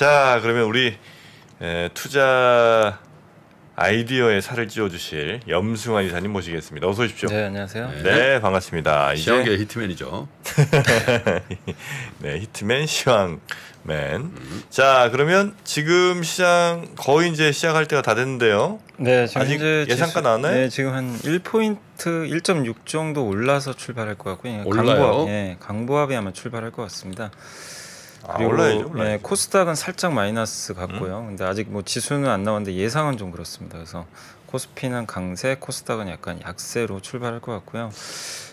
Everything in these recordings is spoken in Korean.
자, 그러면 우리 투자 아이디어에 살을 찌워주실 염승환 이사님 모시겠습니다. 어서 오십시오. 네, 안녕하세요. 네, 반갑습니다. 시황계 히트맨이죠. 네, 히트맨 시황맨. 자, 그러면 지금 시장 거의 이제 시작할 때가 다 됐는데요. 네, 지금 아직 예상가 나왔나요? 네, 지금 한 1포인트 1.6 정도 올라서 출발할 것 같고요. 올라요? 강보합이 아마 출발할 것 같습니다. 그리고 올라야죠. 네, 코스닥은 살짝 마이너스 같고요. 근데 아직 뭐 지수는 안 나왔는데 예상은 좀 그렇습니다. 그래서 코스피는 강세, 코스닥은 약간 약세로 출발할 것 같고요.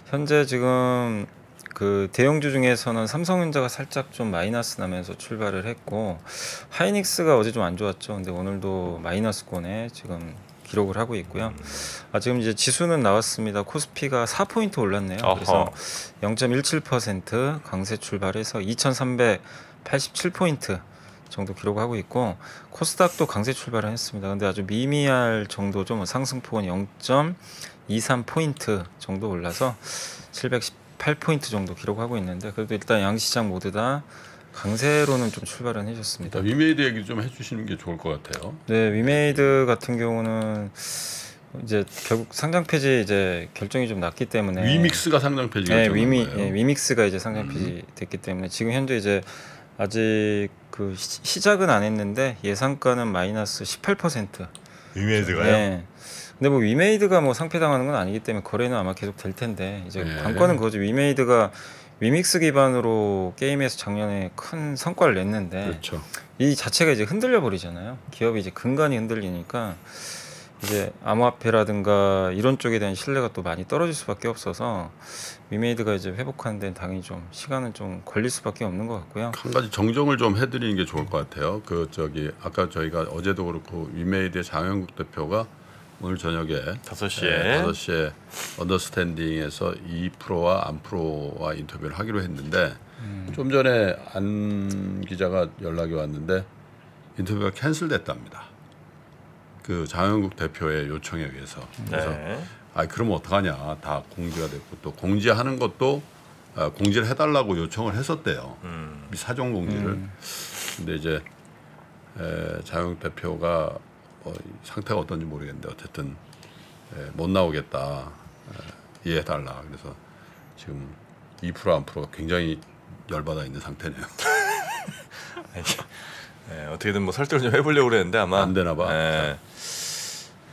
현재 지금 그 대형주 중에서는 삼성전자가 살짝 좀 마이너스 나면서 출발을 했고, 하이닉스가 어제 좀 안 좋았죠. 근데 오늘도 마이너스권에 지금 기록을 하고 있고요. 지금 이제 지수는 나왔습니다. 코스피가 4포인트 올랐네요. 그래서 0.17% 강세 출발해서 2,387포인트 정도 기록하고 있고, 코스닥도 강세 출발을 했습니다. 근데 아주 미미할 정도죠. 상승폭은 0.23포인트 정도 올라서 718포인트 정도 기록하고 있는데, 그래도 일단 양시장 모두 다 강세로는 좀 출발은 해줬습니다. 위메이드 얘기 좀 해주시는 게 좋을 것 같아요. 네, 위메이드 같은 경우는 이제 결국 상장 폐지 이제 결정이 좀 났기 때문에 위믹스가 상장 폐지 네, 결정한 거예요. 위믹스가 이제 상장 폐지 됐기 때문에 지금 현재 이제 아직 그 시작은 안 했는데 예상가는 마이너스 18%. 위메이드가요? 네. 근데 뭐 위메이드가 뭐 상폐당하는 건 아니기 때문에 거래는 아마 계속 될 텐데, 이제 관건은 그거죠. 위메이드가 위믹스 기반으로 게임에서 작년에 큰 성과를 냈는데, 그렇죠. 이 자체가 이제 흔들려 버리잖아요. 기업이 이제 근간이 흔들리니까 이제 암호화폐라든가 이런 쪽에 대한 신뢰가 또 많이 떨어질 수밖에 없어서 위메이드가 이제 회복하는 데는 당연히 좀 시간은 좀 걸릴 수밖에 없는 것 같고요. 한 가지 정정을 좀 해드리는 게 좋을 것 같아요. 아까 저희가 어제도 그렇고 위메이드의 장영국 대표가 오늘 저녁에 5시에 언더스탠딩에서 2%와 안프로와 인터뷰를 하기로 했는데, 좀 전에 안 기자가 연락이 왔는데 인터뷰가 캔슬됐답니다. 그 장영국 대표의 요청에 의해서. 그래서 그러면 어떡하냐, 다 공지가 됐고 또 공지하는 것도 공지를 해달라고 요청을 했었대요. 사전 공지를. 근데 이제 장영국 대표가 상태가 어떤지 모르겠는데 어쨌든 못 나오겠다, 이해해달라. 그래서 지금 2% 안프로가 굉장히 열받아 있는 상태네요. 어떻게든 뭐 설득을 좀 해보려고 그랬는데 아마 안 되나 봐.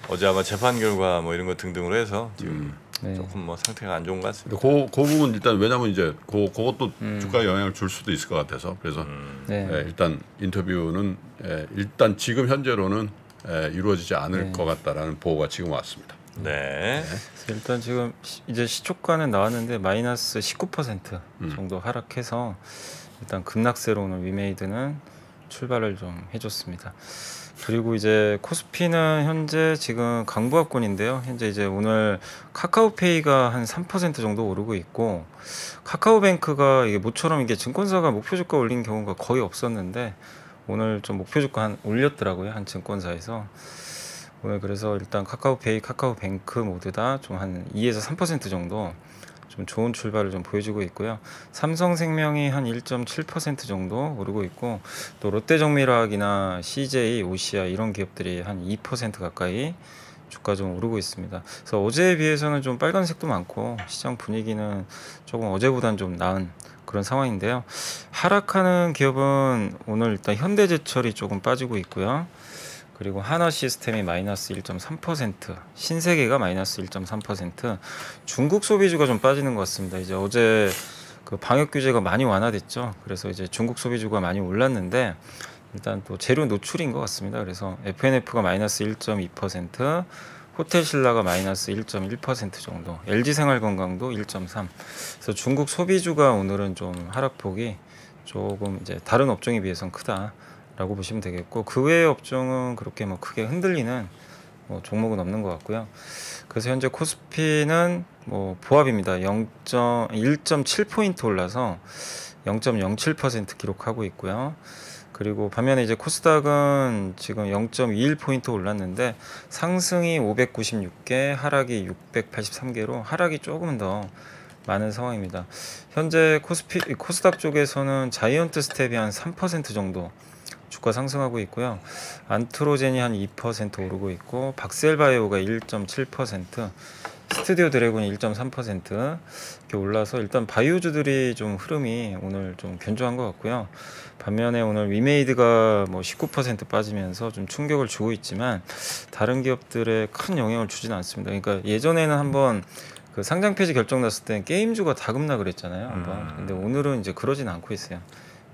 어제 아마 재판 결과 뭐 이런 거 등등으로 해서 지금 조금 뭐 상태가 안 좋은 것 같습니다. 그 부분 일단, 왜냐하면 이제 그것도 주가에 영향을 줄 수도 있을 것 같아서, 그래서 일단 인터뷰는 일단 지금 현재로는 이루어지지 않을 것 같다라는 보고가 지금 왔습니다. 네. 일단 지금 이제 시초가는 나왔는데 마이너스 19% 정도 하락해서 일단 급락세로 오늘 위메이드는 출발을 좀 해줬습니다. 그리고 이제 코스피는 현재 지금 강보합권인데요. 현재 이제 오늘 카카오페이가 한 3% 정도 오르고 있고, 카카오뱅크가 이게 모처럼 이게 증권사가 목표 주가 올린 경우가 거의 없었는데 오늘 좀 목표 주가 한 올렸더라고요, 한 증권사에서. 오늘 그래서 일단 카카오페이, 카카오뱅크 모두 다 좀 한 2에서 3% 정도 좀 좋은 출발을 좀 보여주고 있고요. 삼성생명이 한 1.7% 정도 오르고 있고, 또 롯데정밀화학이나 CJ, 오시아 이런 기업들이 한 2% 가까이 주가 좀 오르고 있습니다. 그래서 어제에 비해서는 좀 빨간색도 많고 시장 분위기는 조금 어제보다는 좀 나은 그런 상황인데요. 하락하는 기업은 오늘 일단 현대제철이 조금 빠지고 있고요. 그리고 하나시스템이 마이너스 1.3%, 신세계가 마이너스 1.3%, 중국 소비주가 좀 빠지는 것 같습니다. 이제 어제 그 방역 규제가 많이 완화됐죠. 그래서 이제 중국 소비주가 많이 올랐는데 일단 또 재료 노출인 것 같습니다. 그래서 FNF가 마이너스 1.2%, 호텔신라가 마이너스 1.1% 정도, LG생활건강도 1.3%. 그래서 중국 소비주가 오늘은 좀 하락폭이 조금 이제 다른 업종에 비해서는 크다라고 보시면 되겠고, 그 외의 업종은 그렇게 뭐 크게 흔들리는 뭐 종목은 없는 것 같고요. 그래서 현재 코스피는 뭐 보합입니다. 1.7포인트 올라서 0.07% 기록하고 있고요. 그리고 반면에 이제 코스닥은 지금 0.21포인트 올랐는데 상승이 596개, 하락이 683개로 하락이 조금 더 많은 상황입니다. 현재 코스닥 쪽에서는 자이언트 스텝이 한 3% 정도 주가 상승하고 있고요. 안트로젠이 한 2% 오르고 있고 박셀바이오가 1.7%, 스튜디오 드래곤이 1.3% 이렇게 올라서 일단 바이오주들이 좀 흐름이 오늘 좀 견조한 것 같고요. 반면에 오늘 위메이드가 뭐 19% 빠지면서 좀 충격을 주고 있지만 다른 기업들에 큰 영향을 주지는 않습니다. 그러니까 예전에는 한번 그 상장 폐지 결정 났을 때 게임주가 다 급락을 했잖아요. 한번. 근데 오늘은 이제 그러진 않고 있어요.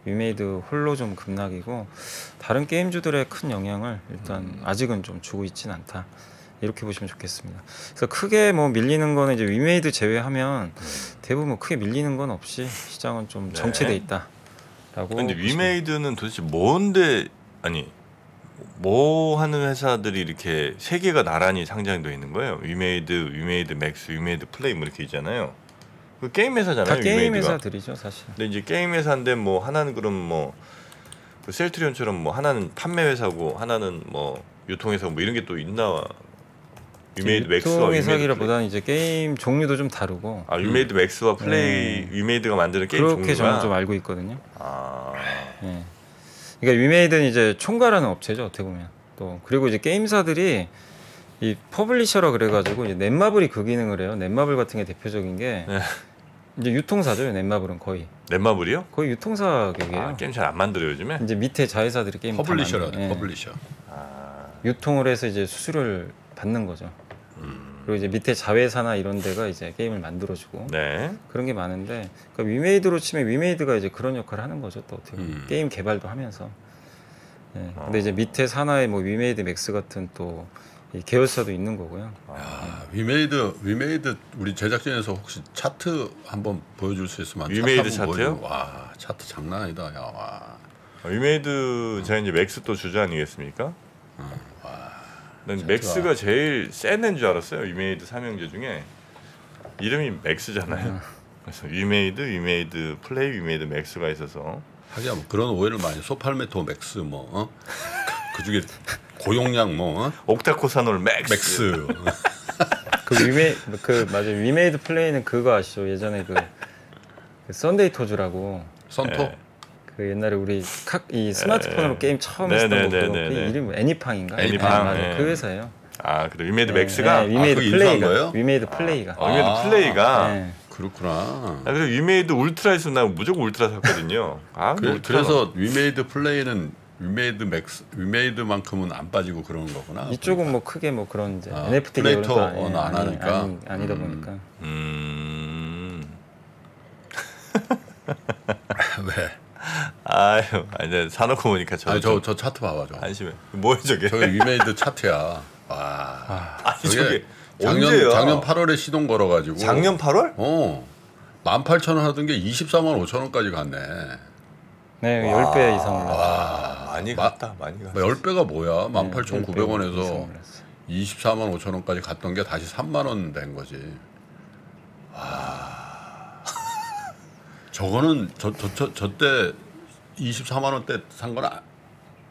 위메이드 홀로 좀 급락이고 다른 게임주들의 큰 영향을 일단 아직은 좀 주고 있지는 않다. 이렇게 보시면 좋겠습니다. 그래서 크게 뭐 밀리는 거는 이제 위메이드 제외하면 대부분 뭐 크게 밀리는 건 없이 시장은 좀 정체돼 있다라고. 근데 위메이드는 도대체 뭔데 아니 뭐 하는 회사들이 이렇게 세 개가 나란히 상장돼 있는 거예요? 위메이드 맥스, 위메이드 플레이 뭐 이렇게 있잖아요. 그 게임 회사잖아요. 다 게임 위메이드가. 회사들이죠, 사실. 근데 이제 게임 회사인데 뭐 하나는 그럼 뭐 그 셀트리온처럼 뭐 하나는 판매 회사고 하나는 뭐 유통 회사고 뭐 이런 게 또 있나? 위메이드 맥스와 유통 위메이드 회사기보다는 이제 게임 종류도 좀 다르고. 아 위메이드 맥스와 플레이 위메이드가 만드는 게임 그렇게 종류가 저는 좀 알고 있거든요. 아 예. 그러니까 위메이드는 이제 총괄하는 업체죠, 어떻게 보면. 또 그리고 이제 게임사들이 이 퍼블리셔라 그래가지고 이제 넷마블이 그 기능을 해요. 넷마블 같은 게 대표적인 게 네. 이제 유통사죠. 넷마블은 거의 넷마블이요? 유통사 격이에요. 아, 게임 잘 안 만들어요 요즘에. 이제 밑에 자회사들이 게임 다 퍼블리셔라도 만들어요. 예. 퍼블리셔. 아, 유통을 해서 이제 수수료를 받는 거죠. 그리고 이제 밑에 자회사나 이런 데가 이제 게임을 만들어주고 네. 그런 게 많은데, 그러니까 위메이드로 치면 위메이드가 이제 그런 역할을 하는 거죠. 또 어떻게 보면. 게임 개발도 하면서. 예. 근데 이제 밑에 산하에 뭐 위메이드 맥스 같은 또 이 계열사도 있는 거고요. 야, 위메이드 우리 제작진에서 혹시 차트 한번 보여줄 수 있으면 위메이드 차트 한번 차트요? 보여줘. 와 차트 장난 아니다. 야, 와. 위메이드 제가 이제 맥스 또 주주 아니겠습니까? 난 맥스가 제일 센 애인 줄 알았어요. 위메이드 삼형제 중에 이름이 맥스잖아요. 그래서 위메이드 플레이, 위메이드 맥스가 있어서 하기야 뭐 그런 오해를 많이 소팔메토 맥스 뭐 그 중에 고용량 뭐 옥타코사놀 맥스. 맞아 위메이드 플레이는 그거 아시죠? 예전에 그 썬데이 토즈라고 선토. 네. 그 옛날에 우리 이 스마트폰으로 게임 처음 했던 거 그 이름 애니팡인가? 애니팡. 맞아 네. 그 회사예요. 아 그래 위메이드 맥스가. 위메이드 그거 인수한 플레이가 거예요? 위메이드 플레이가. 위메이드 플레이가. 네. 그렇구나. 아, 그래서 위메이드 울트라 있으면 나 무조건 울트라 샀거든요. 아 그래서 위메이드 플레이는 위메이드만큼은 안 빠지고 그런 거구나. 이쪽은 뭐 크게 뭐 그런 이제 NFT 계열은 또 플레이토는 안 하니까. 아니다 보니까. 왜? 아유, 이제 사놓고 보니까 저 차트 봐봐 저. 안심해. 뭐야 저게? 저게 위메이드 차트야. 와. 아니 저게 언제야? 작년 8월에 시동 걸어가지고. 작년 8월? 18,000원 하던 게 24만 5천 원까지 갔네. 네, 10배 이상 올랐어요. 와, 많이 갔다. 많이 갔어. 10배가 뭐야? 18,900원에서 10배 24만 5천 원까지 갔던 게 다시 3만 원 된 거지. 저거는 저때 24만 원대 산 거는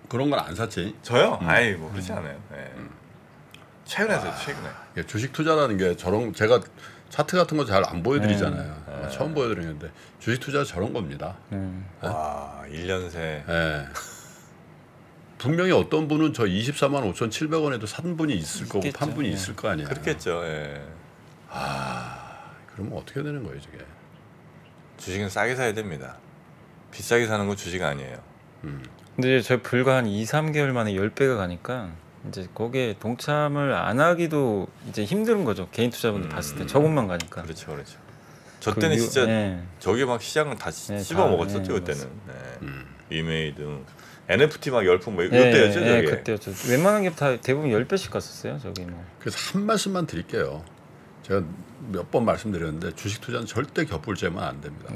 그런 건 안 샀지. 저요? 아이 뭐 그렇지 않아요. 네. 최근에 샀어요. 최근에. 이게 주식 투자라는 게 저런 제가 차트 같은 거 잘 안 보여드리잖아요. 처음 보여드리는데 주식 투자 저런 겁니다. 와, 1년 새. 예. 분명히 어떤 분은 저 24만 5,700원에도 산 분이 있을 거고 있겠죠. 판 분이 있을 거 아니야. 그렇겠죠. 예. 그러면 어떻게 되는 거예요, 저게? 주식은 싸게 사야 됩니다. 비싸게 사는 건 주식 아니에요. 근데 이제 저희 불과 한 2, 3개월 만에 10배가 가니까 이제 거기에 동참을 안 하기도 이제 힘든 거죠. 개인 투자분들 봤을 때 저것만 가니까. 그렇죠, 그렇죠. 저 때는 진짜 저게 막 시장을 다 씹어 먹었었죠 그때는. 위메이드, NFT 막 열풍 뭐 이때였죠 저게. 그때였죠. 웬만한 게 다 대부분 10배씩 갔었어요. 저기 뭐. 그래서 한 말씀만 드릴게요. 제가 몇 번 말씀드렸는데 주식 투자는 절대 곁불제만 안 됩니다.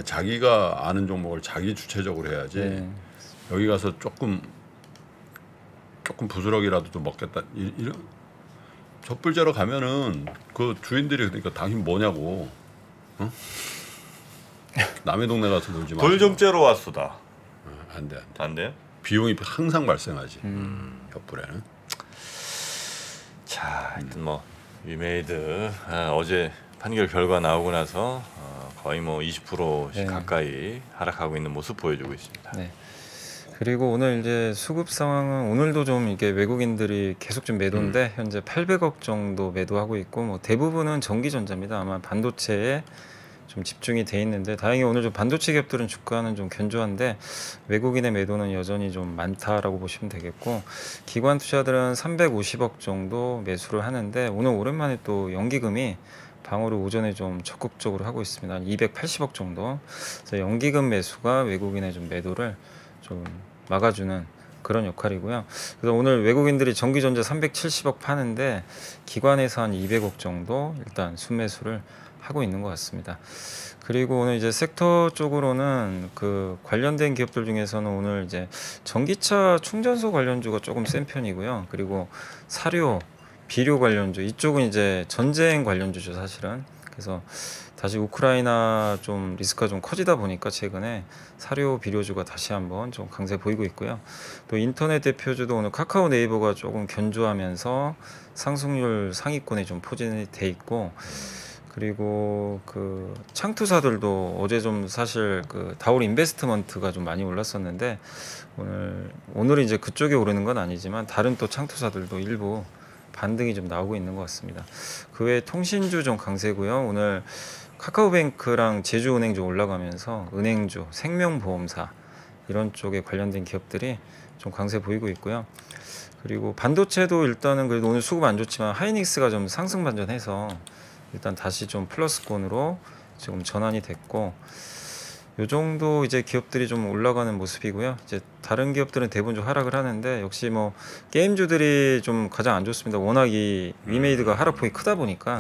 자기가 아는 종목을 자기 주체적으로 해야지. 여기 가서 조금 부스럭이라도 좀 먹겠다. 이런 젖불제로 가면은 그 주인들이 그러니까 당신 뭐냐고. 어? 남의 동네 가서 놀지 마. 돌 좀 째러 왔수다. 안 돼. 안 돼요? 비용이 항상 발생하지. 곁불에는. 자, 하여튼 뭐 위메이드 어제 판결 결과 나오고 나서 거의 뭐 20%씩 가까이 하락하고 있는 모습 보여주고 있습니다. 네. 그리고 오늘 이제 수급 상황은 오늘도 좀 이게 외국인들이 계속 좀 매도인데 현재 800억 정도 매도하고 있고 뭐 대부분은 전기전자입니다. 아마 반도체에 좀 집중이 돼 있는데 다행히 오늘 좀 반도체 기업들은 주가는 좀 견조한데 외국인의 매도는 여전히 좀 많다라고 보시면 되겠고 기관 투자들은 350억 정도 매수를 하는데 오늘 오랜만에 또 연기금이 방어를 오전에 좀 적극적으로 하고 있습니다. 한 280억 정도. 그래서 연기금 매수가 외국인의 좀 매도를 좀 막아주는 그런 역할이고요. 그래서 오늘 외국인들이 전기전자 370억 파는데 기관에서 한 200억 정도 일단 순매수를 하고 있는 것 같습니다. 그리고 오늘 이제 섹터 쪽으로는 그 관련된 기업들 중에서는 오늘 이제 전기차 충전소 관련주가 조금 센 편이고요. 그리고 사료, 비료 관련주 이쪽은 이제 전쟁 관련주죠 사실은. 그래서 다시 우크라이나 좀 리스크가 좀 커지다 보니까 최근에 사료 비료주가 다시 한번 좀 강세 보이고 있고요. 또 인터넷 대표주도 오늘 카카오 네이버가 조금 견조하면서 상승률 상위권에 좀 포진이 돼 있고 그리고 그 창투사들도 어제 좀 사실 그 다올 인베스트먼트가 좀 많이 올랐었는데 오늘 이제 그쪽이 오르는 건 아니지만 다른 또 창투사들도 일부 반등이 좀 나오고 있는 것 같습니다. 그 외에 통신주 좀 강세고요. 오늘 카카오뱅크랑 제주은행 좀 올라가면서 은행주, 생명보험사 이런 쪽에 관련된 기업들이 좀 강세 보이고 있고요. 그리고 반도체도 일단은 그래도 오늘 수급 안 좋지만 하이닉스가 좀 상승 반전해서 일단 다시 좀 플러스권으로 지금 전환이 됐고 요 정도 이제 기업들이 좀 올라가는 모습이고요. 이제 다른 기업들은 대부분 좀 하락을 하는데 역시 뭐 게임주들이 좀 가장 안 좋습니다. 워낙 이 위메이드가 하락폭이 크다 보니까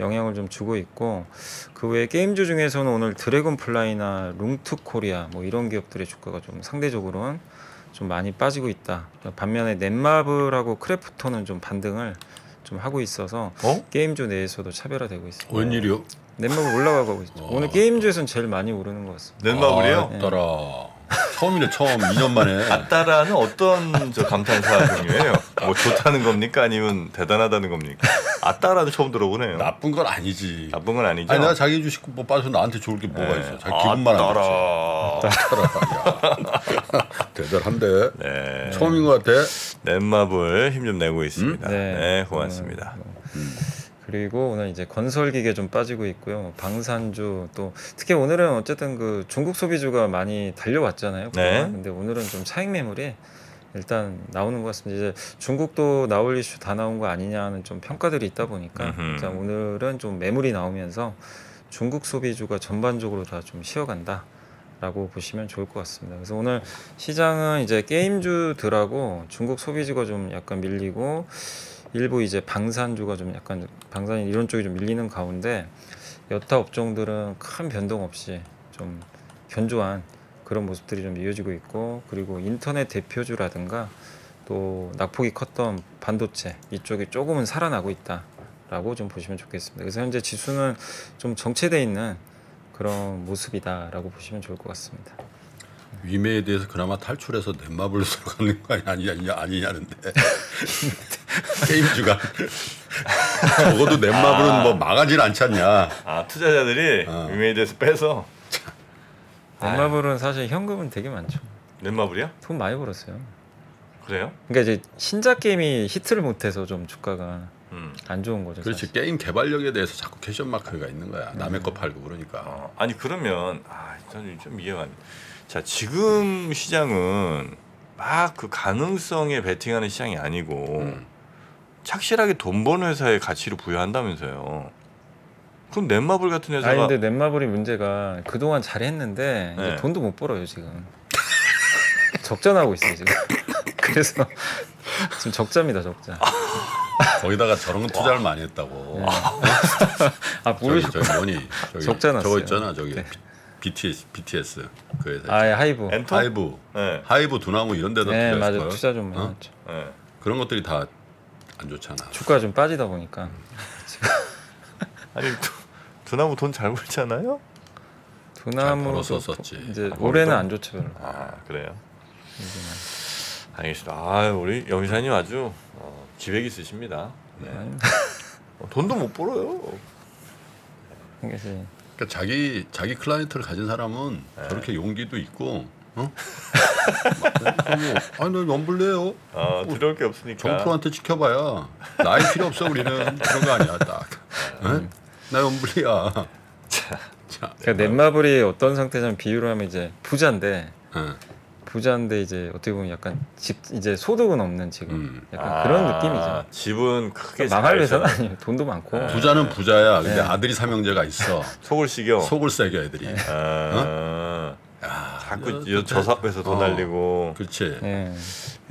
영향을 좀 주고 있고 그 외에 게임주 중에서는 오늘 드래곤플라이나 룽투코리아 뭐 이런 기업들의 주가가 좀 상대적으로는 좀 많이 빠지고 있다. 반면에 넷마블하고 크래프톤은 좀 반등을 좀 하고 있어서 게임주 내에서도 차별화되고 있습니다. 웬일이요? 넷마블 올라가고 있죠. 오늘 게임주에서는 제일 많이 오르는 것 같습니다. 넷마블이요? 따라 처음이네 처음 2년 만에. 아따라는 어떤 저 감탄사 종류예요? 뭐 좋다는 겁니까? 아니면 대단하다는 겁니까? 아따라도 처음 들어보네요. 나쁜 건 아니지. 나쁜 건 아니죠. 아니 내가 자기 주식 뭐 빠져서 나한테 좋을 게 뭐가 있어? 자기 기분만 안 좋지. 아따라. 대단한데. 네. 처음인 것 같아. 넷마블 힘 좀 내고 있습니다. 네. 네, 고맙습니다. 그리고 오늘 이제 건설기계 좀 빠지고 있고요. 방산주 또 특히 오늘은 어쨌든 그 중국 소비주가 많이 달려왔잖아요. 네. 근데 오늘은 좀 차익 매물이 일단 나오는 것 같습니다. 이제 중국도 나올 이슈 다 나온 거 아니냐는 좀 평가들이 있다 보니까 일단 오늘은 좀 매물이 나오면서 중국 소비주가 전반적으로 다 좀 쉬어간다. 라고 보시면 좋을 것 같습니다. 그래서 오늘 시장은 이제 게임주들하고 중국 소비주가 좀 약간 밀리고 일부 이제 방산주가 좀 약간 방산 이런 쪽이 좀 밀리는 가운데 여타 업종들은 큰 변동 없이 좀 견조한 그런 모습들이 좀 이어지고 있고 그리고 인터넷 대표주라든가 또 낙폭이 컸던 반도체 이쪽이 조금은 살아나고 있다라고 좀 보시면 좋겠습니다. 그래서 현재 지수는 좀 정체되어 있는 그런 모습이다라고 보시면 좋을 것 같습니다. 위메에 대해서 그나마 탈출해서 넷마블로 들어가는 거 아니냐는데 게임주가 적어도 넷마블은 뭐 망하진 않지 않냐. 아 투자자들이 위메이드에서 빼서 넷마블은 사실 현금은 되게 많죠. 넷마블이요? 돈 많이 벌었어요. 그래요? 그러니까 이제 신작 게임이 히트를 못해서 좀 주가가 안 좋은 거죠. 그렇지. 사실. 게임 개발력에 대해서 자꾸 캐션 마크가 있는 거야. 남의 거 팔고 그러니까. 아니 그러면 저는 좀 이해가 안 돼. 자 지금 시장은 막 그 가능성에 베팅하는 시장이 아니고 착실하게 돈 버는 회사의 가치를 부여한다면서요. 그럼 넷마블 같은 회사가 아니 근데 넷마블이 문제가 그동안 잘했는데 이제 돈도 못 벌어요 지금. 적자 나고 있어요 지금. 그래서 지금 적자입니다 적자. 거기다가 저런 투자를 많이 했다고. 모르셨구나. 저기 뭐니? 적자 났어요. 저거 있잖아 저기. 네. BTS 그 회사. 하이브. 엔터? 하이브 두나무 이런 데다 네, 투자했을 맞아. 거예요. 투자 좀 많았죠. 네. 그런 것들이 다 안 좋잖아. 주가 좀 빠지다 보니까. 아니 두나무 돈 잘 벌잖아요. 두나무 벌었었지. 이제 올해는 안 좋죠 별로. 그래요. 알겠습니다. 우리 영희사님 아주 기획 있으십니다. 네. 돈도 못 벌어요. 그러니까 자기 클라이언트를 가진 사람은 저렇게 용기도 있고, 아니 너 럼블레요. 들어올 게 없으니까. 정프로한테 지켜봐야 나이 필요 없어 우리는 그런 거 아니야 딱. 나 럼블이야. 그러니까 넷마블이 어떤 상태냐면 비유를 하면 이제 부자인데 이제 어떻게 보면 약간 이제 소득은 없는 지금 약간 그런 느낌이죠. 집은 크게 망할 회사는 아니에요. 돈도 많고. 부자는 부자야. 근데 아들이 삼형제가 있어. 속을 시겨. 속을 새겨 애들이. 자꾸 저 삽에서 돈 날리고. 그렇지.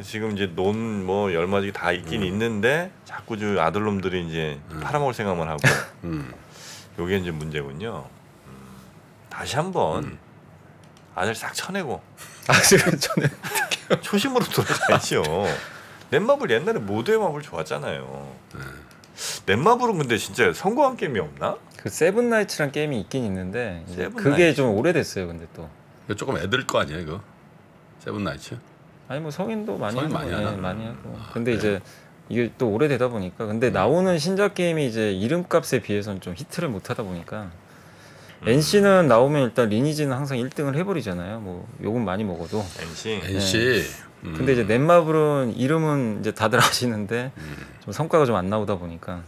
지금 이제 돈 뭐 열마디 다 있긴 있는데 자꾸 저 아들놈들이 이제 팔아먹을 생각만 하고. 요게 이제 문제군요. 다시 한번 아들 싹 쳐내고. 아직은 전에 초심으로 돌아가야죠. 넷마블 옛날에 모두의 마블 좋았잖아요. 넷마블은 근데 진짜 성공한 게임이 없나? 그 세븐나이츠란 게임이 있긴 있는데 이제 그게 좀 오래됐어요. 근데 또 이거 조금 애들 거 아니야 이거? 세븐나이츠? 아니 뭐 성인도 많이 성인 하고, 많이 하나? 많이 하고. 근데 이제 이게 또 오래되다 보니까 근데 나오는 신작 게임이 이제 이름값에 비해서는 좀 히트를 못하다 보니까 NC는 나오면 일단 리니지는 항상 1등을 해버리잖아요. 뭐 욕은 많이 먹어도. NC. 근데 이제 넷마블은 이름은 이제 다들 아시는데 좀 성과가 좀 안 나오다 보니까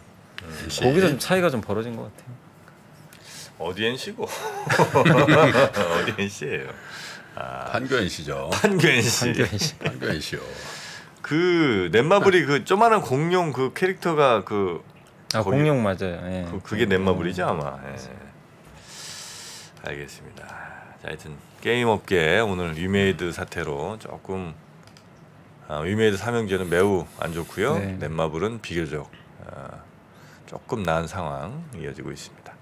거기서 좀 차이가 좀 벌어진 것 같아요. 어디 NC고? 어디 NC예요? 판교 NC죠. 판교 NC. 판교 NC요. 그 넷마블이 그 조만한 공룡 그 캐릭터가 그 공룡 맞아요. 예. 그게 넷마블이죠 아마. 알겠습니다. 자, 하여튼 게임 업계 오늘 위메이드 사태로 조금 위메이드 삼형제는 매우 안 좋고요. 넷마블은 비교적 조금 나은 상황 이어지고 있습니다.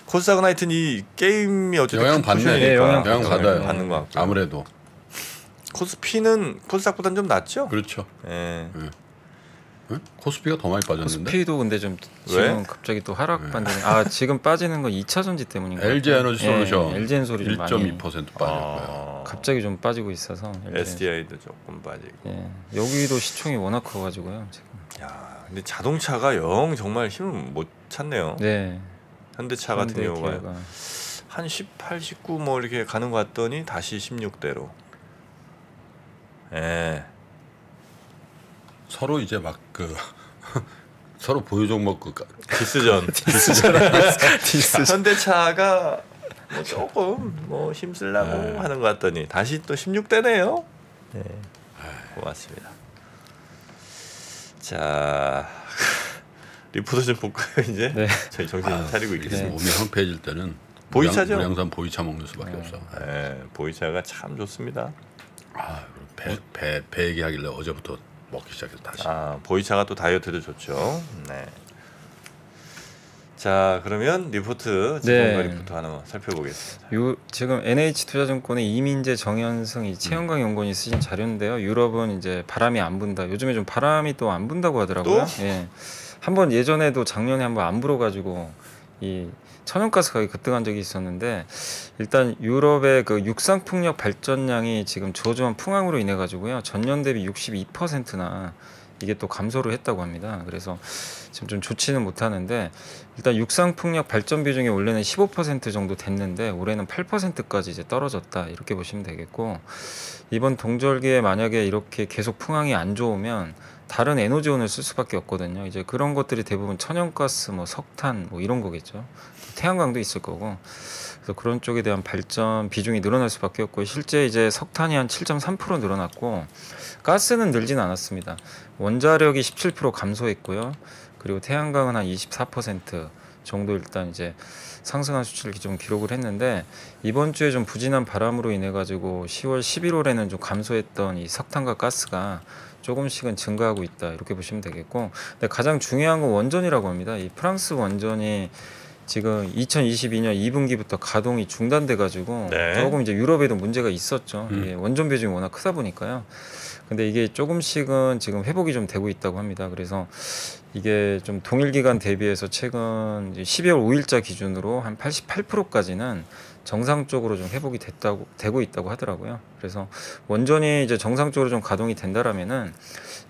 코스닥은 하여튼 이 게임이 어쨌든 영향 받네. 영향 받아요. 받는 것 같고. 아무래도 코스피는 코스닥보다는 좀 낫죠. 그렇죠. 코스피가 더 많이 빠졌는데. 코스피도 근데 좀 지금 갑자기 또 하락 반등이. 지금 빠지는 건 2차 전지 때문인 거예요. LG 에너지 솔루션 LG 엔솔이 1.2% 빠졌고요. 갑자기 좀 빠지고 있어서 SDI도 조금 빠지고. 여기도 시총이 워낙 커가지고요. 지금. 야, 근데 자동차가 영 정말 힘을 못 찾네요. 네. 현대차 같은 경우가 한 18, 19 뭐 이렇게 가는 것 같더니 다시 16대로. 서로 이제 막 그 서로 보유 종목 그 디스전. 현대차가 뭐 조금 뭐 힘쓰려고 하는 것 같더니 다시 또 16대네요. 고맙습니다. 자, 리포트 좀 볼까요 이제? 저희 정신 차리고 있겠습니다. 몸이 황폐해질 때는 보이차죠? 무량산 보이차 먹는 수밖에 없어. 보이차가 참 좋습니다. 배 얘기하길래 어제부터 먹기 시작해서 다시. 보이차가 또 다이어트도 좋죠. 자, 그러면 리포트 지금과 리포트 하나 살펴보겠습니다. 지금 NH투자증권의 이민재, 정현승, 이 최영광 연구원이 쓰신 자료인데요. 유럽은 이제 바람이 안 분다. 요즘에 좀 바람이 또 안 분다고 하더라고요. 한번 예전에도 작년에 한번 안 불어가지고 이 천연가스 가격이 급등한 적이 있었는데 일단 유럽의 그 육상풍력 발전량이 지금 저조한 풍황으로 인해 가지고요 전년 대비 62%나 이게 또 감소를 했다고 합니다. 그래서 지금 좀 좋지는 못하는데 일단 육상풍력 발전 비중이 원래는 15% 정도 됐는데 올해는 8%까지 이제 떨어졌다 이렇게 보시면 되겠고 이번 동절기에 만약에 이렇게 계속 풍황이 안 좋으면 다른 에너지원을 쓸 수밖에 없거든요. 이제 그런 것들이 대부분 천연가스, 뭐 석탄, 뭐 이런 거겠죠. 태양광도 있을 거고. 그래서 그런 쪽에 대한 발전 비중이 늘어날 수밖에 없고 실제 이제 석탄이 한 7.3% 늘어났고 가스는 늘진 않았습니다. 원자력이 17% 감소했고요. 그리고 태양광은 한 24% 정도 일단 이제 상승한 수치를 좀 기록을 했는데 이번 주에 좀 부진한 바람으로 인해 가지고 10월, 11월에는 좀 감소했던 이 석탄과 가스가 조금씩은 증가하고 있다 이렇게 보시면 되겠고 근데 가장 중요한 건 원전이라고 합니다. 이 프랑스 원전이 지금 2022년 2분기부터 가동이 중단돼 가지고 조금 이제 유럽에도 문제가 있었죠. 이게 원전 비중이 워낙 크다 보니까요. 근데 이게 조금씩은 지금 회복이 좀 되고 있다고 합니다. 그래서 이게 좀 동일 기간 대비해서 최근 12월 5일자 기준으로 한 88%까지는 정상적으로 좀 회복이 되고 있다고 하더라고요. 그래서 원전이 이제 정상적으로 좀 가동이 된다라면은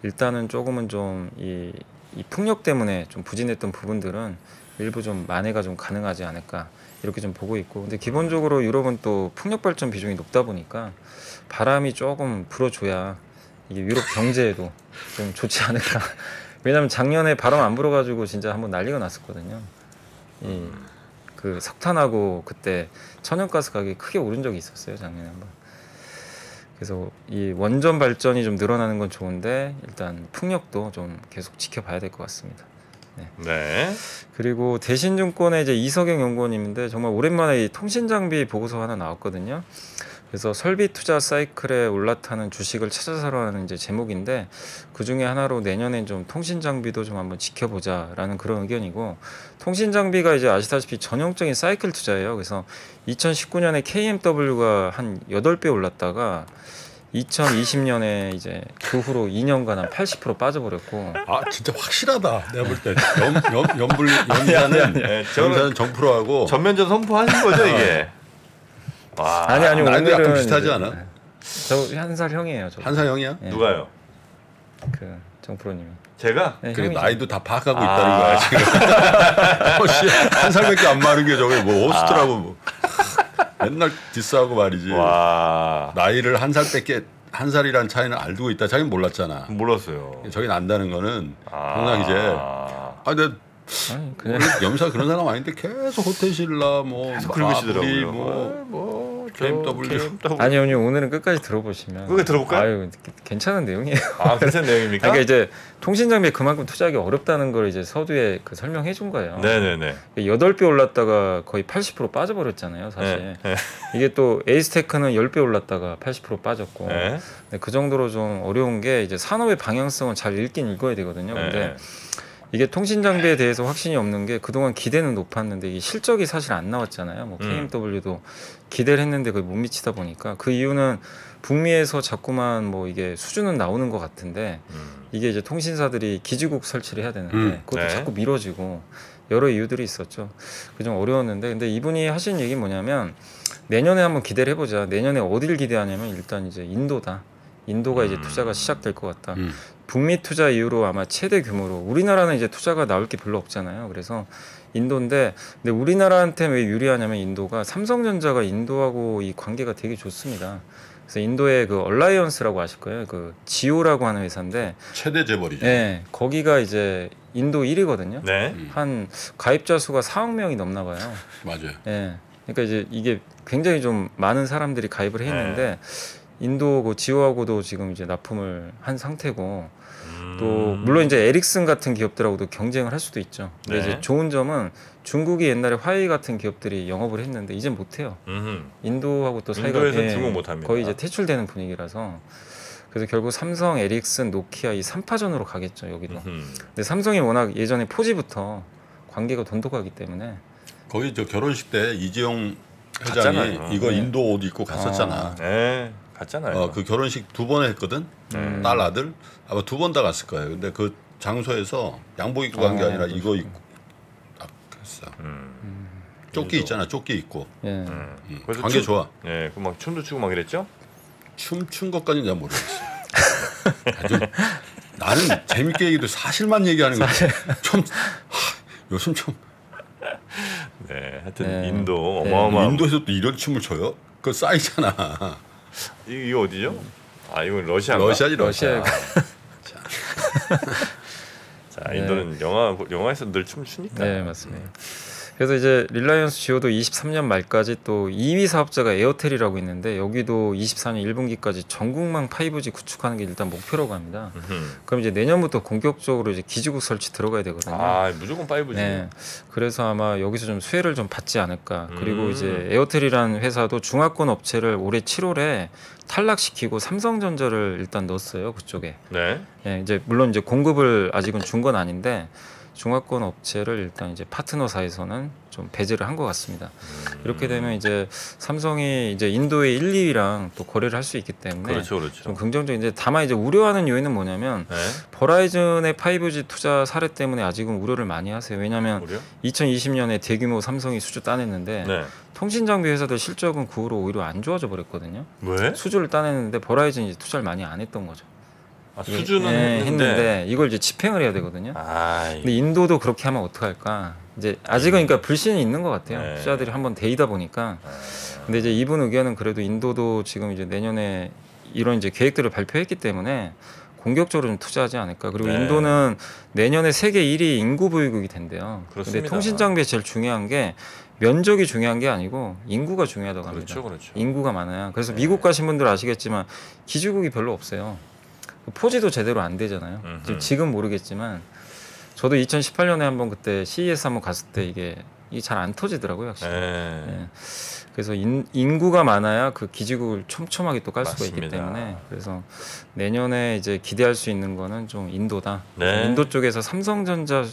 일단은 조금은 좀 이 풍력 때문에 좀 부진했던 부분들은 일부 좀 만회가 좀 가능하지 않을까 이렇게 좀 보고 있고, 근데 기본적으로 유럽은 또 풍력 발전 비중이 높다 보니까 바람이 조금 불어줘야 이게 유럽 경제에도 좀 좋지 않을까. 왜냐하면 작년에 바람 안 불어가지고 진짜 한번 난리가 났었거든요. 그 석탄하고 그때 천연가스 가격이 크게 오른 적이 있었어요, 작년에 한번. 그래서 이 원전 발전이 좀 늘어나는 건 좋은데 일단 풍력도 좀 계속 지켜봐야 될 것 같습니다. 네. 네. 그리고 대신증권의 이제 이석영 연구원님인데 정말 오랜만에 이 통신장비 보고서 하나 나왔거든요. 그래서 설비 투자 사이클에 올라타는 주식을 찾아서라는 이제 제목인데 그 중에 하나로 내년엔 좀 통신 장비도 좀 한번 지켜보자라는 그런 의견이고, 통신 장비가 이제 아시다시피 전형적인 사이클 투자예요. 그래서 2019년에 KMW가 한 8배 올랐다가 2020년에 이제 그 후로 2년간 한 80% 빠져버렸고. 아 진짜 확실하다. 내가 볼 때 연자는 정프로하고 전면전 선포하신 거죠 이게? 와. 아니 나이도 오늘은 약간 비슷하지 않아? 저 한 살 형이에요. 한 살 형이야? 네. 누가요? 그 정프로님이. 제가? 네, 그래 형이죠. 나이도 다 파악하고 있다는 거야 지금. 한 살밖에 안 마른 게 저게 뭐 호스트라고 뭐. 맨날 디스하고 말이지. 와. 나이를 한 살이란 차이는 알고 있다. 자기는 몰랐잖아. 몰랐어요. 저긴 안다는 거는 항상 이제 근데 아니, 그냥 염사 그런 사람 아닌데 계속 호텔신라 뭐 긁으시더라고요. 뭐 KMW. 아니 형님 오늘은 끝까지 들어보시면. 끝까지 들어볼까요? 아유 괜찮은 내용이에요. 아, 괜찮은 내용입니까? 그러니까 이제 통신 장비에 그만큼 투자하기 어렵다는 걸 이제 서두에 그 설명해 준 거예요. 네네네. 8배 올랐다가 거의 80% 빠져버렸잖아요, 사실. 네. 이게 또 에이스테크는 10배 올랐다가 80% 빠졌고. 네. 근데 그 정도로 좀 어려운 게 이제 산업의 방향성을 잘 읽긴 읽어야 되거든요. 근데 네. 이게 통신 장비에 대해서 확신이 없는 게 그동안 기대는 높았는데 이게 실적이 사실 안 나왔잖아요. 뭐 KMW도 기대를 했는데 그걸 못 미치다 보니까 그 이유는 북미에서 자꾸만 뭐 이게 수주는 나오는 것 같은데 이게 이제 통신사들이 기지국 설치를 해야 되는데 그것도 네. 자꾸 미뤄지고 여러 이유들이 있었죠. 그 좀 어려웠는데 근데 이분이 하신 얘기는 뭐냐면 내년에 한번 기대를 해보자. 내년에 어디를 기대하냐면 일단 이제 인도다. 인도가 이제 투자가 시작될 것 같다. 북미 투자 이후로 아마 최대 규모로 우리나라는 이제 투자가 나올 게 별로 없잖아요. 그래서 인도인데 근데 우리나라한테 왜 유리하냐면 인도가 삼성전자가 인도하고 이 관계가 되게 좋습니다. 그래서 인도의 그 얼라이언스라고 아실 거예요. 그 지오라고 하는 회사인데 최대 재벌이죠. 네, 거기가 이제 인도 1위거든요. 네. 한 가입자 수가 4억 명이 넘나 봐요. 맞아요. 네. 그러니까 이제 이게 굉장히 좀 많은 사람들이 가입을 해 있는데 인도 그 지오하고도 지금 이제 납품을 한 상태고 또 물론 이제 에릭슨 같은 기업들하고도 경쟁을 할 수도 있죠. 근데 네. 이제 좋은 점은 중국이 옛날에 화웨이 같은 기업들이 영업을 했는데 이젠 못 해요. 인도하고 또 사이가 인도에서 중국 못 합니다. 거의 이제 퇴출되는 분위기라서 그래서 결국 삼성, 에릭슨, 노키아 이 3파전으로 가겠죠, 여기도. 근데 삼성이 워낙 예전에 포지부터 관계가 돈독하기 때문에 거기 저 결혼식 때 이재용 회장이 갔잖아요. 이거 인도 옷 입고 갔었잖아. 네. 갔잖아요. 그 결혼식 2번 했거든. 딸 아들 아마 2번 다 갔을 거예요. 근데 그 장소에서 양복 입고 간 게 아니라 이거 입고 딱 했어. 조끼 있잖아. 조끼 입고. 예. 그래서 관계 좋아. 네, 그 막 춤도 추고 막 이랬죠? 춤춘 것까지는 내가 모르겠어. 아주 나는 재밌게 얘기도 사실만 얘기하는 거야. 좀 요즘 좀 네, 하여튼 네. 인도 어마어마한. 인도에서 또 이런 춤을 춰요? 그거 싸이잖아. 이거 어디죠? 아, 이건 러시아인가? 러시아지 러시아. 자, 인도는 영화에서 늘 춤을 추니까. 네, 맞습니다. 그래서 이제 릴라이언스 지오도 23년 말까지 또 2위 사업자가 에어텔이라고 있는데 여기도 24년 1분기까지 전국망 5G 구축하는 게 일단 목표라고 합니다. 그럼 이제 내년부터 본격적으로 이제 기지국 설치 들어가야 되거든요. 아, 무조건 5G. 네. 그래서 아마 여기서 좀 수혜를 좀 받지 않을까. 그리고 이제 에어텔이라는 회사도 중화권 업체를 올해 7월에 탈락시키고 삼성전자를 일단 넣었어요, 그쪽에. 네. 네, 이제 물론 이제 공급을 아직은 준 건 아닌데 중화권 업체를 일단 이제 파트너사에서는 좀 배제를 한 것 같습니다. 이렇게 되면 이제 삼성이 이제 인도의 1, 2위랑 또 거래를 할 수 있기 때문에 그렇죠, 그렇죠. 좀 긍정적인. 이제 다만 이제 우려하는 요인은 뭐냐면 네. 버라이즌의 5G 투자 사례 때문에 아직은 우려를 많이 하세요. 왜냐하면 우려? 2020년에 대규모 삼성이 수주 따냈는데 네. 통신장비 회사들 실적은 그 후로 오히려 안 좋아져 버렸거든요. 왜? 수주를 따냈는데 버라이즌이 투자를 많이 안 했던 거죠. 수주는 했는데 이걸 이제 집행을 해야 되거든요. 근데 인도도 그렇게 하면 어떡할까? 이제 아직은 그러니까 불신이 있는 것 같아요. 투자들이 한번 데이다 보니까. 근데 이제 이분 의견은 그래도 인도도 지금 이제 내년에 이런 이제 계획들을 발표했기 때문에 공격적으로 좀 투자하지 않을까. 그리고 인도는 내년에 세계 1위 인구 보유국이 된대요. 그렇습니다. 근데 통신 장비에 제일 중요한 게 면적이 중요한 게 아니고 인구가 중요하다고 합니다. 그렇죠. 인구가 많아요. 그래서 미국 가신 분들 아시겠지만 기지국이 별로 없어요. 포지도 제대로 안 되잖아요. 지금 모르겠지만 저도 2018년에 한번 그때 CES 한번 갔을 때 이게 잘 안 터지더라고요, 확실히. 그래서 인구가 많아야 그 기지국을 촘촘하게 또 깔 수가 있기 때문에 그래서 내년에 이제 기대할 수 있는 거는 좀 인도다. 인도 쪽에서 삼성전자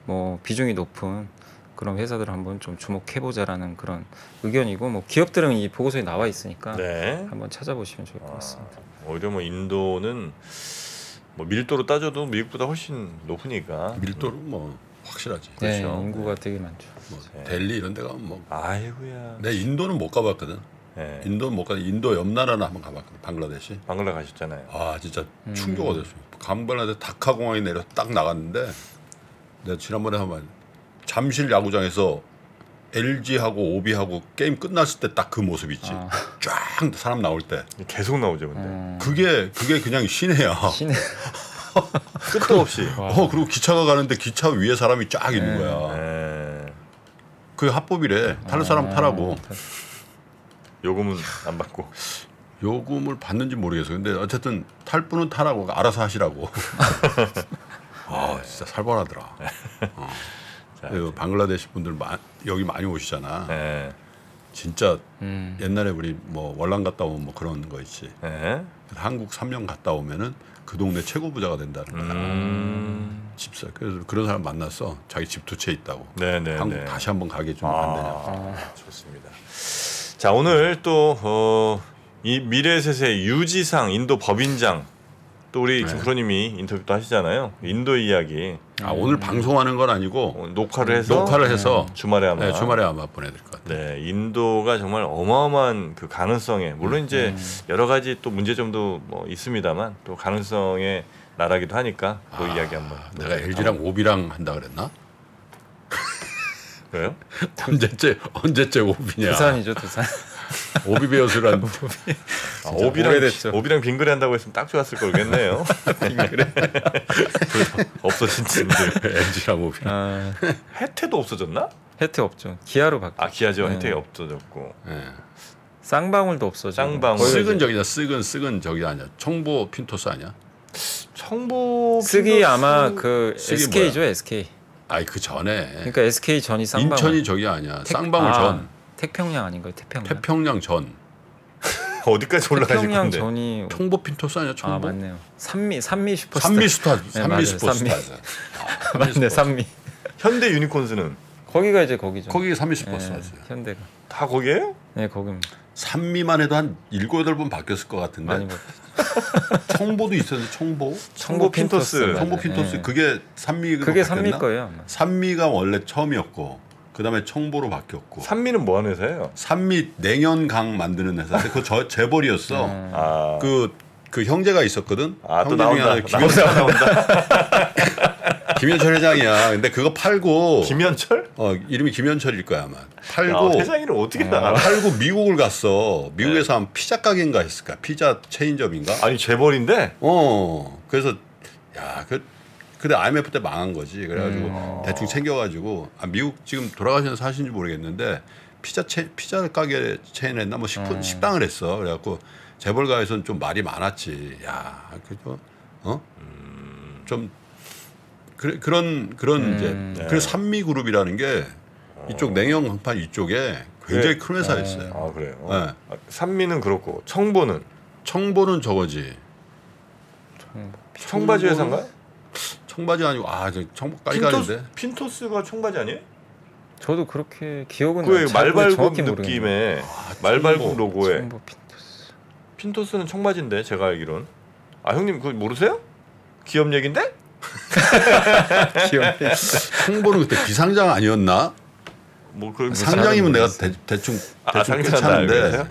뭐 비중이 높은 그런 회사들을 한번 좀 주목해보자라는 그런 의견이고 뭐 기업들은 이 보고서에 나와 있으니까 한번 찾아보시면 좋을 것 같습니다. 오히려 뭐 인도는 뭐 밀도로 따져도 미국보다 훨씬 높으니까 밀도는 뭐 확실하지. 네, 그렇죠. 인구가 되게 많죠. 뭐 델리 이런 데가 뭐. 아이고야. 내 인도는 못 가봤거든. 인도는 못 가. 인도 옆 나라는 한번 가봤거든. 방글라데시. 방글라 가셨잖아요. 아 진짜 충격이 됐어요. 방글라데시 다카 공항에 내려 딱 나갔는데 내가 지난번에 한번 잠실 야구장에서 LG하고 OB하고 게임 끝났을 때 딱 그 모습 있지. 쫙 사람 나올 때. 계속 나오죠, 근데. 그게 그냥 시내야. 시내. 끝도 없이. 그리고 기차가 가는데 기차 위에 사람이 쫙 있는 거야. 그게 합법이래. 타는 사람 타라고. 요금은 안 받고. 요금을 받는지 모르겠어. 근데 어쨌든 탈 분은 타라고 알아서 하시라고. 진짜 살벌하더라. 방글라데시 분들 여기 많이 오시잖아. 진짜 옛날에 우리 뭐 월남 갔다 오면 뭐 그런 거 있지. 한국 3년 갔다 오면은 그 동네 최고 부자가 된다는 거야. 집사. 그래서 그런 사람 만났어. 자기 집 두 채 있다고. 한국 다시 한번 가게 좀 안 되냐. 좋습니다. 자, 오늘 또 이 미래세세 유지상 인도 법인장 또 우리 김프로님이 인터뷰도 하시잖아요. 인도 이야기. 오늘 방송하는 건 아니고 녹화를 해서 주말에 아마 보내드릴 것 같아요. 네, 인도가 정말 어마어마한 그 가능성에 물론 이제 여러 가지 또 문제점도 뭐 있습니다만 또 가능성의 나라기도 하니까 그 이야기 한번. 내가 LG랑 오비랑 한다 그랬나? 왜요? 언제째 오비냐? 두산이죠, 두산. 오비 베어스란 오비랑 빙그레 한다고 했으면 딱 좋았을 걸겠네요. 빙그레 없어진 팀들. LG랑 오비. 혜태도 없어졌나? 혜태 없죠. 기아로 바뀌었죠. 기아죠. 혜태가 없어졌고. 쌍방울도 없어지고. 쌍방울. 쓰근 저기 아니야. 청보 핀토스 아니야? 청보 쓰기 아마 그 SK죠, 뭐야? SK. 그 전에. 그러니까 SK 전이 쌍방울. 인천이 저기 아니야. 쌍방울 전. 태평양 아닌가요? 태평양 전. 어디까지 올라가실 건데? 태평양 전이 청보 핀토스 아니야? 청보? 맞네요. 산미 슈퍼스타. 산미 슈퍼스타. 맞네, 산미. 현대 유니콘스는 거기가 이제 거기죠. 거기 산미 슈퍼스타죠. 현대가. 다 거기에요? 네, 거기입니다. 산미만 해도 한 7-8번 바뀌었을 것 같은데. 많이 청보도 있었는데 청보 핀토스. 청보 핀토스. 그게 산미가 그게 산미일 거예요. 아마. 산미가 원래 처음이었고 그다음에 청보로 바뀌었고. 산미는 뭐 하는 회사예요? 산미 냉연강 만드는 회사인데 그거 재벌이었어. 그 형제가 있었거든. 또 나온다. 김현철 회장이야. 근데 그거 팔고. 김현철? 이름이 김현철일 거야 아마. 팔고. 회장 이름 어떻게 알아? 팔고 미국을 갔어. 미국에서 한 피자 가게인가 했을까? 피자 체인점인가? 아니 재벌인데? 그래서 근데 IMF 때 망한 거지. 그래가지고 대충 챙겨가지고 미국 지금 돌아가셔서 사신지 모르겠는데 피자 가게 체인했나 뭐 식당을 했어. 그래갖고 재벌가에서는 좀 말이 많았지. 야, 그죠? 좀 그런 이제 그래서 산미그룹이라는 게 이쪽 냉영 강판 이쪽에 굉장히 큰 회사였어요. 그래요. 산미는 그렇고 청보는 저거지. 청바지 회사인가요? 청바지 아니고 청보 깔깔인데. 핀토스가 청바지 아니에요? 저도 그렇게 기억은 그 말발굽 느낌의 말발굽 로고에 청보 핀토스는 청바지인데 제가 알기론. 형님 그거 모르세요? 기업 얘긴데? 청보는 그때 비상장 아니었나? 뭐 상장이면 내가 대충 괜찮은데.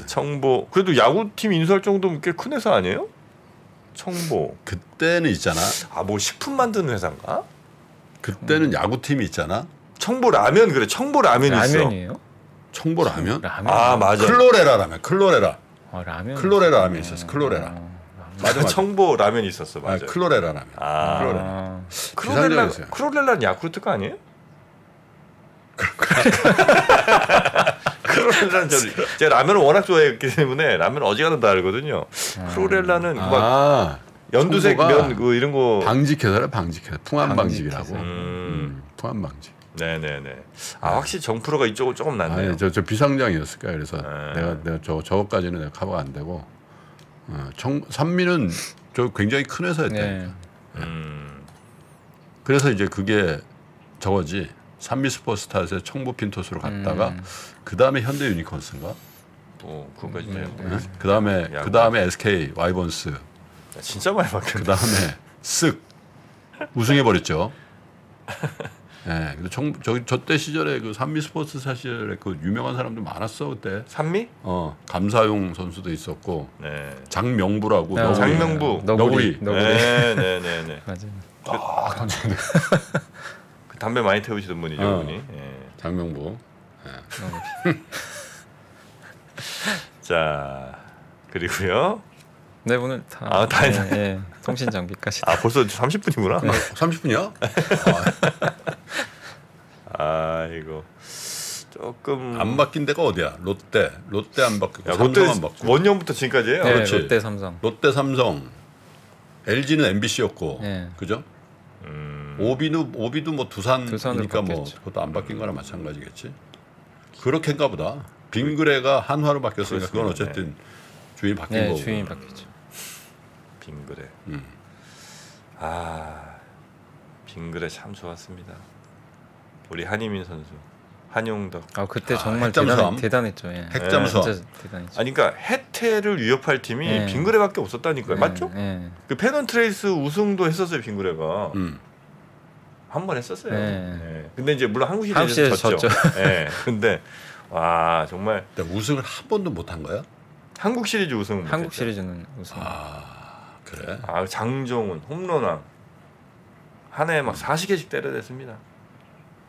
청보. 그래도 야구팀 인수할 정도면 꽤 큰 회사 아니에요? 청보. 그때는 있잖아. 뭐 식품 만드는 회사인가? 그때는 야구팀이 있잖아. 청보 라면 그래. 청보 라면이 있어. 라면이에요? 청보 라면? 맞아. 클로레라 라면. 클로레라. 라면. 클로레라 라면 있었어. 클로레라. 맞아. 청보 라면 있었어. 맞아. 클로레라 라면. 클로렐라. 클로렐라는 야쿠르트 거 아니에요? 클로렐라는 제가 라면을 워낙 좋아했기 때문에 라면 어지간하면 다 알거든요. 클로렐라는 막 연두색 면 그 이런 거 방직회사라 방직회사. 풍암방직이라고. 풍암방직. 네네네. 확실히 정프로가 이쪽은 조금 낫네요. 저 비상장이었을까. 그래서 내가 저거까지는 내가 커버가 안 되고. 산미는 저 굉장히 큰 회사였다니까. 그래서 이제 그게 저거지. 산미 스포츠스타에서 청보 핀토스로 갔다가 그 다음에 현대 유니콘스인가? 그거까지 그 다음에 SK 와이번스. 진짜 많이 바뀌었네. 그 다음에 쓱 우승해 버렸죠. 네, 저때 시절에 그 산미 스포츠스타 시절에 그 유명한 사람들 많았어 그때. 산미? 감사용 선수도 있었고. 네. 장명부라고. 너구리. 너구리. 네네네. 맞아요. 던지는데. 담배 많이 태우시던 분이죠, 그분이. 장명부. 자, 그리고요. 네, 오늘 다. 통신 장비까지. 벌써 30분이구나. 30분이야? 이거 조금 안 바뀐 데가 어디야? 롯데 안 바뀌고 롯데 삼성 안 바뀌고. 원년부터 지금까지예요. 네, 그렇지. 롯데 삼성. 롯데 삼성. LG는 MBC였고. 그죠? 오비도 뭐 두산이니까 뭐 그것도 안 바뀐 거나 마찬가지겠지. 그렇게인가 보다. 빙그레가 한화로 바뀌었으니까 그건 어쨌든 주인이 바뀐 거고. 주인이 바뀌었죠. 빙그레. 빙그레 참 좋았습니다. 우리 한희민 선수, 한용덕. 그때 정말 대단했죠. 핵잠수함. 진짜 대단했죠. 그러니까 해태를 위협할 팀이 빙그레밖에 없었다니까요. 맞죠? 그 페넌트레이스 우승도 했었어요, 빙그레가. 한 번 했었어요. 근데 이제 물론 한국 시리즈에서 졌죠. 근데 정말 우승을 한 번도 못 한 거야? 한국 시리즈 우승은 한국 시리즈는 우승. 그래? 장종훈 홈런왕 한 해에 막 40개씩 때려댔습니다.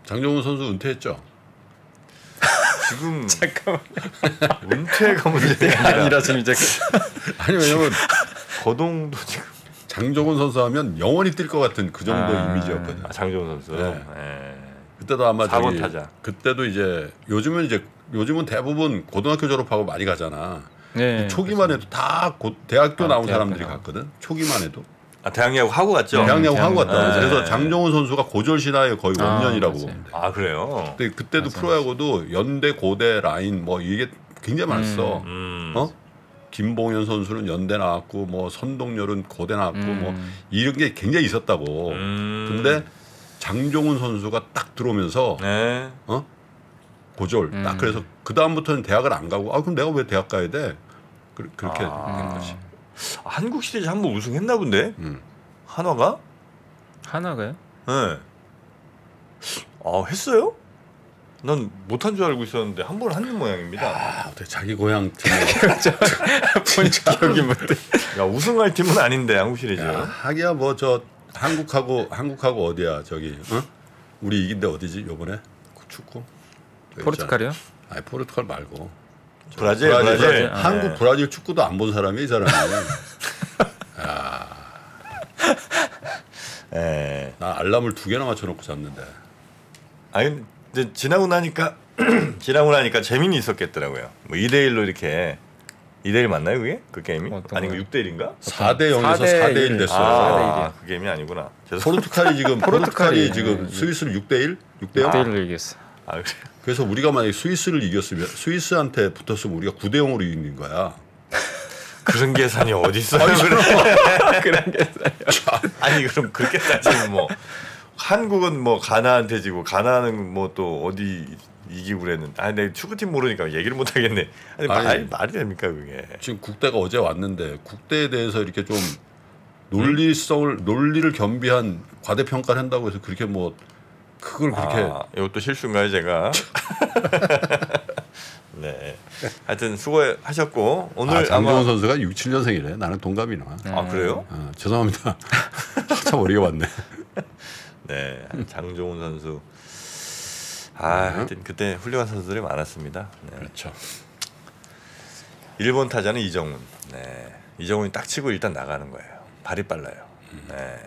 장종훈 선수 은퇴했죠? 지금 잠깐만. 은퇴가 문제가 아니라 지금 이제 아니 왜냐면 거동도 지금 장종훈 선수 하면 영원히 뛸 것 같은 그 정도 이미지였거든. 장종훈 선수. 그때도 아마 4번 타자. 그때도 요즘은 대부분 고등학교 졸업하고 많이 가잖아. 초기만 해도 다 대학교 나온 사람들이 갔거든. 초기만 해도. 대학야구 하고 갔죠. 대학야구 하고 갔다. 그래서 장종훈 선수가 고졸 신화의 거의 원년이라고 보면 돼. 그래요? 근데 그때도 프로야구도 연대, 고대, 라인 뭐 이게 굉장히 많았어. 김봉현 선수는 연대 나왔고 뭐 선동열은 고대 나왔고 뭐 이런 게 굉장히 있었다고. 근데 장종훈 선수가 딱 들어오면서 고졸 딱 그래서 그 다음부터는 대학을 안 가고 그럼 내가 왜 대학 가야 돼? 그렇게 된 거지. 한국 시리즈 한 번 우승했나 본데 한화가? 한화가요? 네. 했어요? 난 못한 줄 알고 있었는데 한 번 한 모양입니다. 어떻게 자기 고향 팀에 본 기억이 못해. 우승할 팀은 아닌데 한국 시리즈. 하기야 뭐 저 한국하고 어디야 저기 우리 이긴 데 어디지 요번에 축구? 포르투갈이요? 아니 포르투갈 말고 브라질. 한국 브라질 축구도 안 본 사람이 이 사람이. 나 알람을 2개나 맞춰놓고 잤는데. 근데 지나고 나니까 재미는 있었겠더라고요. 뭐 2대1로 이렇게 2대1 맞나요 그게? 그 게임이? 아니 6대1인가? 4대0에서 4대1 됐어요. 그 게임이 아니구나. 포르투갈이 지금 스위스를 6대1? 6대1로 이겼어. 그래요? 그래서 우리가 만약에 스위스를 이겼으면 스위스한테 붙었으면 우리가 9대0으로 이긴 거야. 그런 계산이 어디 있어요? 그런 계산이. 아니 그럼 그렇게 따지면 뭐 한국은 뭐 가나한테 지고 가나는 뭐 또 어디 이기고 그랬는데 내가 축구팀 모르니까 얘기를 못 하겠네. 말이 됩니까 그게? 지금 국대가 어제 왔는데 국대에 대해서 이렇게 좀 논리를 겸비한 과대평가를 한다고 해서 그렇게 뭐 그걸 그렇게 이것도 실수인가요 제가? 네. 하여튼 수고하셨고 오늘 장종훈 아마 선수가 67년생이래. 나는 동갑이나. 아 그래요? 죄송합니다. 참 어리게 봤네. 네, 장종훈 선수. 하여튼 그때 훌륭한 선수들이 많았습니다. 네. 그렇죠. 일본 타자는 이정훈. 네, 이정훈이 딱 치고 일단 나가는 거예요. 발이 빨라요. 네.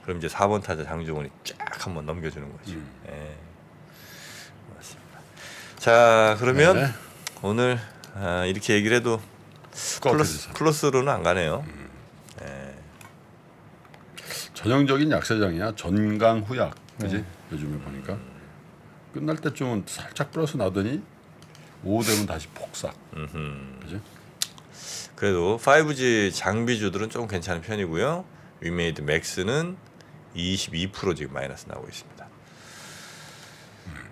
그럼 이제 4번 타자 장종훈이 쫙 한번 넘겨주는 거죠. 네. 맞습니다. 자, 그러면 네. 오늘 이렇게 얘기를 해도 플러스로는 안 가네요. 네. 전형적인 약세장이야. 전강 후약. 그지? 요즘에 보니까 끝날 때쯤은 살짝 플러스 나더니 오후 되면 다시 폭삭. 그지? 그래도 5G 장비주들은 조금 괜찮은 편이고요. 위메이드 맥스는 22% 지금 마이너스 나오고 있습니다.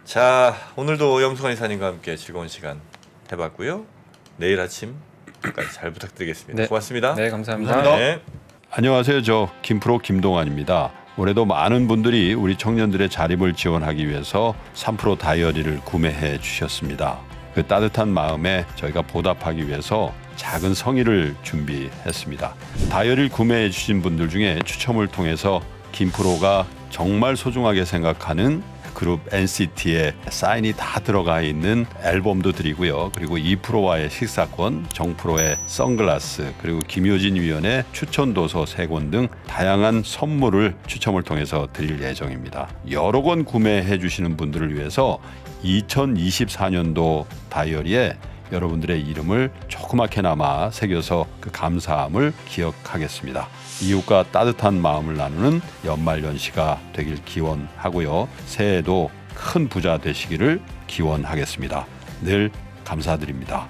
자, 오늘도 염승환 이사님과 함께 즐거운 시간 해봤고요. 내일 아침까지 잘 부탁드리겠습니다. 네. 고맙습니다. 네, 감사합니다. 감사합니다. 네. 안녕하세요. 저 김프로 김동환입니다. 올해도 많은 분들이 우리 청년들의 자립을 지원하기 위해서 3프로 다이어리를 구매해 주셨습니다. 그 따뜻한 마음에 저희가 보답하기 위해서 작은 성의를 준비했습니다. 다이어리를 구매해 주신 분들 중에 추첨을 통해서 김프로가 정말 소중하게 생각하는 그룹 NCT의 사인이 다 들어가 있는 앨범도 드리고요. 그리고 2프로와의 식사권, 정프로의 선글라스, 그리고 김효진 위원의 추천도서 3권 등 다양한 선물을 추첨을 통해서 드릴 예정입니다. 여러 권 구매해 주시는 분들을 위해서 2024년도 다이어리에 여러분들의 이름을 조그맣게나마 새겨서 그 감사함을 기억하겠습니다. 이웃과 따뜻한 마음을 나누는 연말연시가 되길 기원하고요. 새해에도 큰 부자 되시기를 기원하겠습니다. 늘 감사드립니다.